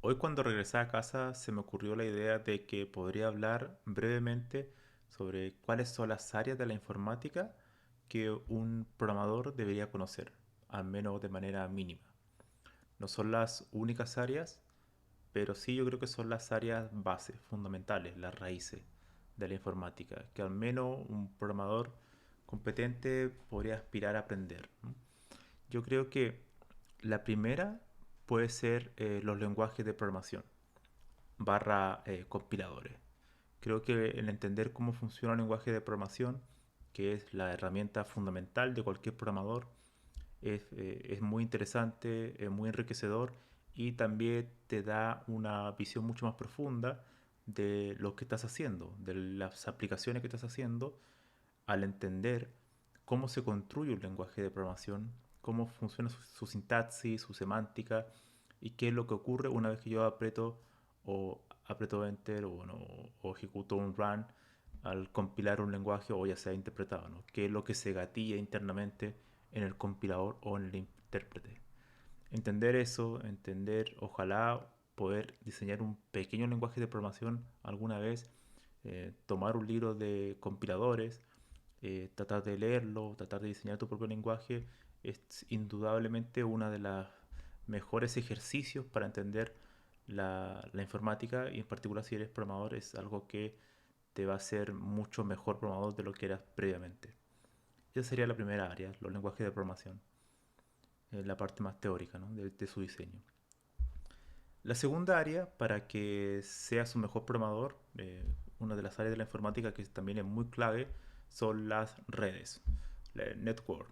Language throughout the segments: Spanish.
Hoy cuando regresé a casa se me ocurrió la idea de que podría hablar brevemente sobre cuáles son las áreas de la informática que un programador debería conocer, al menos de manera mínima. No son las únicas áreas, pero sí yo creo que son las áreas bases, fundamentales, las raíces de la informática, que al menos un programador competente podría aspirar a aprender, ¿no? Yo creo que la primera puede ser los lenguajes de programación barra compiladores. Creo que el entender cómo funciona un lenguaje de programación, que es la herramienta fundamental de cualquier programador, es muy interesante, es muy enriquecedor y también te da una visión mucho más profunda de lo que estás haciendo, de las aplicaciones que estás haciendo, al entender cómo se construye un lenguaje de programación, cómo funciona su sintaxis, su semántica y qué es lo que ocurre una vez que yo aprieto enter o ejecuto un run al compilar un lenguaje o ya sea interpretado, ¿no? Qué es lo que se gatilla internamente en el compilador o en el intérprete. Entender eso, entender, ojalá poder diseñar un pequeño lenguaje de programación alguna vez, tomar un libro de compiladores, tratar de leerlo, tratar de diseñar tu propio lenguaje, es indudablemente una de las mejores ejercicios para entender la informática y en particular si eres programador es algo que te va a hacer mucho mejor programador de lo que eras previamente. Esa sería la primera área, los lenguajes de programación, la parte más teórica, ¿no? de su diseño. La segunda área, para que seas un mejor programador, una de las áreas de la informática que también es muy clave, son las redes. La network,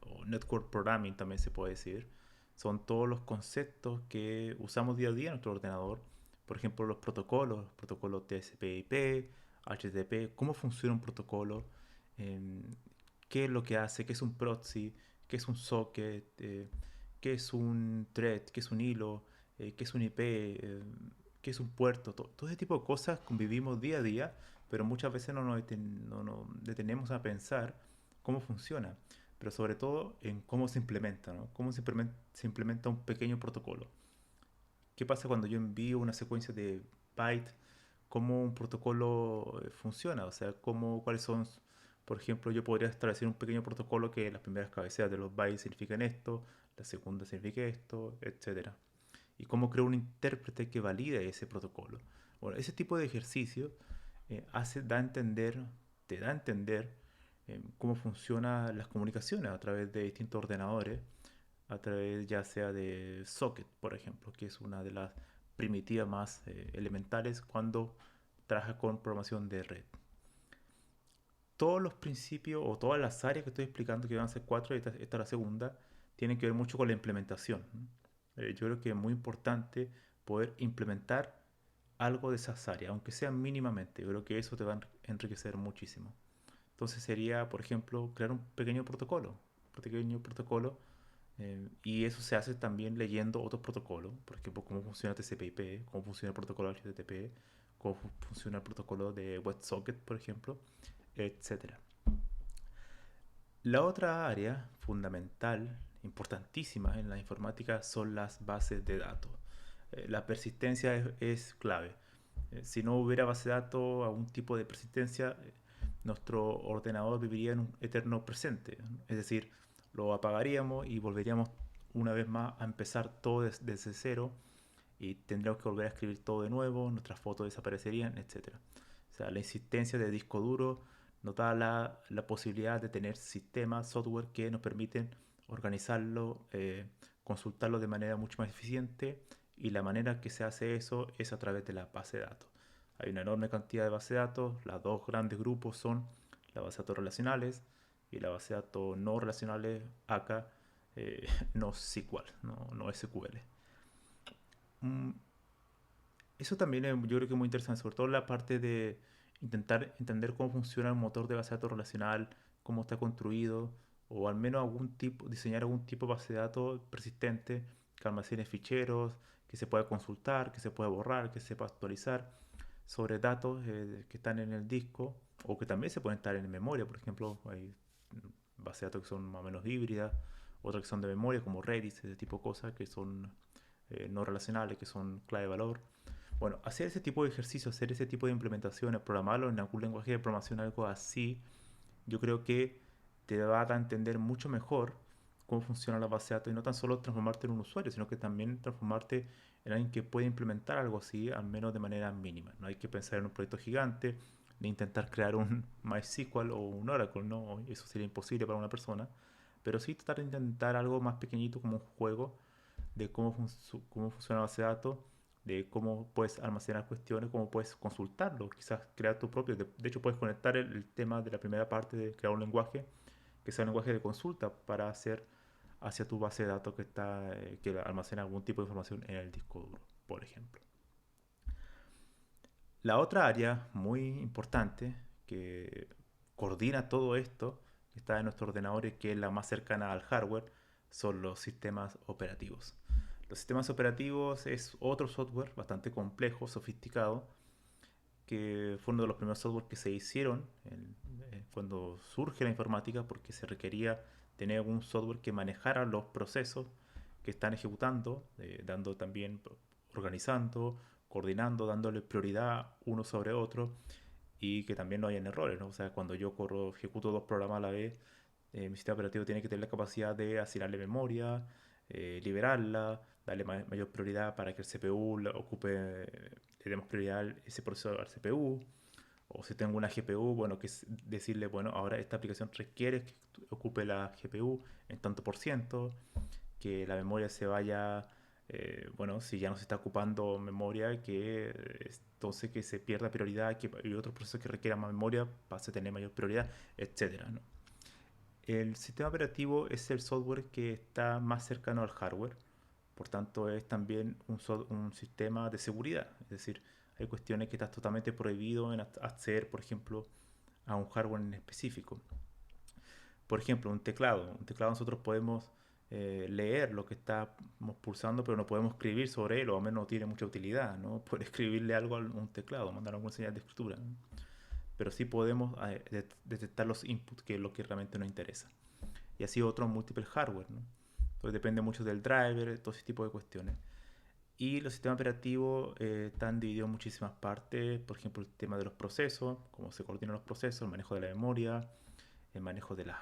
o network programming también se puede decir. Son todos los conceptos que usamos día a día en nuestro ordenador. Por ejemplo, los protocolos TCP/IP, HTTP, cómo funciona un protocolo, em, qué es lo que hace, qué es un proxy, qué es un socket, qué es un thread, qué es un hilo, qué es un IP, qué es un puerto, todo ese tipo de cosas convivimos día a día, pero muchas veces no nos detenemos a pensar cómo funciona, pero sobre todo en cómo se implementa, ¿no? Cómo se implementa un pequeño protocolo. ¿Qué pasa cuando yo envío una secuencia de bytes? ¿Cómo un protocolo funciona? O sea, cuáles son, por ejemplo, yo podría establecer un pequeño protocolo que las primeras cabeceras de los bytes signifiquen esto, la segunda signifique esto, etcétera, y cómo creo un intérprete que valide ese protocolo. Bueno, ese tipo de ejercicio da a entender, te da a entender cómo funcionan las comunicaciones a través de distintos ordenadores, a través ya sea de socket, por ejemplo, que es una de las primitivas más elementales cuando trabaja con programación de red. Todos los principios o todas las áreas que estoy explicando, que van a ser cuatro, esta es la segunda, tienen que ver mucho con la implementación. Yo creo que es muy importante poder implementar algo de esas áreas, aunque sea mínimamente. Yo creo que eso te va a enriquecer muchísimo. Entonces sería, por ejemplo, crear un pequeño protocolo, y eso se hace también leyendo otros protocolos, por ejemplo, cómo funciona TCP/IP, cómo funciona el protocolo HTTP, cómo funciona el protocolo de WebSocket, por ejemplo, etcétera. La otra área fundamental, importantísima en la informática, son las bases de datos. La persistencia es clave. Si no hubiera base de datos, algún tipo de persistencia, nuestro ordenador viviría en un eterno presente. Es decir, lo apagaríamos y volveríamos una vez más a empezar todo desde cero y tendríamos que volver a escribir todo de nuevo, nuestras fotos desaparecerían, etcétera. O sea, la insistencia de disco duro nos da la posibilidad de tener sistemas, software que nos permiten organizarlo, consultarlo de manera mucho más eficiente, y la manera que se hace eso es a través de la base de datos. Hay una enorme cantidad de bases de datos, los dos grandes grupos son las bases de datos relacionales y las bases de datos no relacionales, acá no SQL, no SQL. Mm, Eso también yo creo que es muy interesante, sobre todo la parte de intentar entender cómo funciona el motor de base de datos relacional, cómo está construido, o al menos diseñar algún tipo de base de datos persistente que almacene ficheros, que se pueda consultar, que se pueda borrar, que se pueda actualizar sobre datos que están en el disco o que también se pueden estar en memoria. Por ejemplo, hay bases de datos que son más o menos híbridas, otras que son de memoria como Redis, ese tipo de cosas que son no relacionales, que son clave valor. Bueno, hacer ese tipo de ejercicios, hacer ese tipo de implementaciones, programarlo en algún lenguaje de programación, algo así, yo creo que te va a dar a entender mucho mejor cómo funciona la base de datos y no tan solo transformarte en un usuario, sino que también transformarte en alguien que puede implementar algo así, al menos de manera mínima. No hay que pensar en un proyecto gigante, ni intentar crear un MySQL o un Oracle, ¿no? Eso sería imposible para una persona, pero sí tratar de intentar algo más pequeñito como un juego de cómo funciona la base de datos, de cómo puedes almacenar cuestiones, cómo puedes consultarlo, quizás crear tu propio. De hecho, puedes conectar el tema de la primera parte de crear un lenguaje, que sea un lenguaje de consulta para hacer hacia tu base de datos que almacena algún tipo de información en el disco duro, por ejemplo. La otra área muy importante que coordina todo esto, que está en nuestro ordenador y que es la más cercana al hardware, son los sistemas operativos. Los sistemas operativos es otro software bastante complejo, sofisticado, que fue uno de los primeros software que se hicieron cuando surge la informática porque se requería tener un software que manejara los procesos que están ejecutando, dando también, organizando, coordinando, dándole prioridad uno sobre otro y que también no hayan errores, ¿no? O sea, cuando yo ejecuto dos programas a la vez, mi sistema operativo tiene que tener la capacidad de asignarle memoria, liberarla, darle mayor prioridad para que el CPU le demos prioridad a ese procesador al CPU. O si tengo una GPU, bueno, que es decirle, bueno, ahora esta aplicación requiere que ocupe la GPU en tanto por ciento, que la memoria se vaya, bueno, si ya no se está ocupando memoria, entonces que se pierda prioridad, que y otros procesos que requieran más memoria pase a tener mayor prioridad, etcétera, ¿no? El sistema operativo es el software que está más cercano al hardware, por tanto es también un sistema de seguridad, es decir, hay cuestiones que están totalmente prohibido en acceder, por ejemplo, a un hardware en específico. Por ejemplo, un teclado nosotros podemos leer lo que estamos pulsando, pero no podemos escribir sobre él, o al menos no tiene mucha utilidad, ¿no? Poder escribirle algo a un teclado, mandar alguna señal de escritura, ¿no? Pero sí podemos detectar los inputs, que es lo que realmente nos interesa. Y así otros múltiples hardware, ¿no? Entonces depende mucho del driver, todo ese tipo de cuestiones. Y los sistemas operativos están divididos en muchísimas partes, por ejemplo el tema de los procesos, cómo se coordinan los procesos, el manejo de la memoria, el manejo de las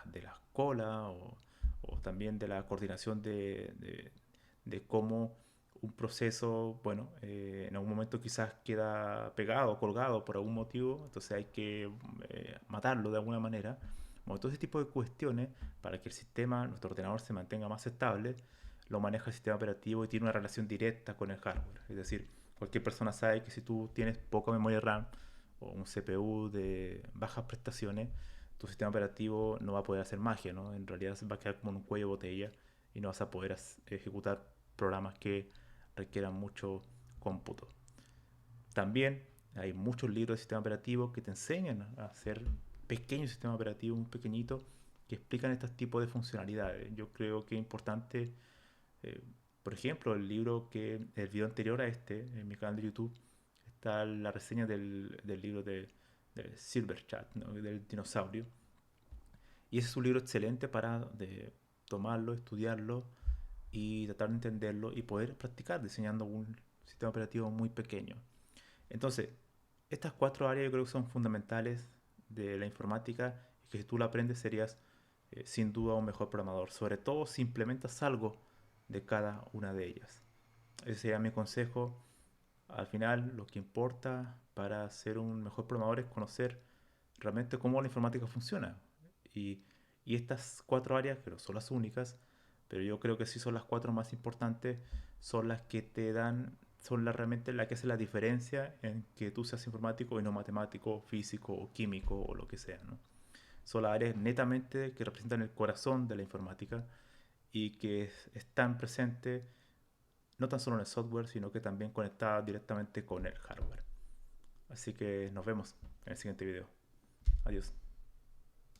colas o también de la coordinación de cómo un proceso, bueno, en algún momento quizás queda pegado, colgado por algún motivo, entonces hay que matarlo de alguna manera. Bueno, todo ese tipo de cuestiones para que el sistema, nuestro ordenador se mantenga más estable, lo maneja el sistema operativo y tiene una relación directa con el hardware. Es decir, cualquier persona sabe que si tú tienes poca memoria RAM o un CPU de bajas prestaciones, tu sistema operativo no va a poder hacer magia, ¿no? En realidad va a quedar como en un cuello de botella y no vas a poder ejecutar programas que requieran mucho cómputo. También hay muchos libros de sistema operativo que te enseñan a hacer pequeños sistemas operativos, un pequeñito, que explican estos tipos de funcionalidades. Yo creo que es importante, eh, por ejemplo, el video anterior a este, en mi canal de YouTube, está la reseña del libro de Silverchat, ¿no? Del dinosaurio. Y ese es un libro excelente para tomarlo, estudiarlo y tratar de entenderlo y poder practicar diseñando un sistema operativo muy pequeño. Entonces, estas cuatro áreas yo creo que son fundamentales de la informática y que si tú la aprendes serías sin duda un mejor programador, sobre todo si implementas algo de cada una de ellas. Ese sería mi consejo. Al final, lo que importa para ser un mejor programador es conocer realmente cómo la informática funciona. Y, y estas cuatro áreas, que no son las únicas, pero yo creo que sí son las cuatro más importantes, son las que te dan, son realmente las que hacen la diferencia en que tú seas informático y no matemático, físico o químico o lo que sea, ¿no? Son las áreas netamente que representan el corazón de la informática y que están presentes no tan solo en el software, sino que también conectadas directamente con el hardware. Así que nos vemos en el siguiente video. Adiós.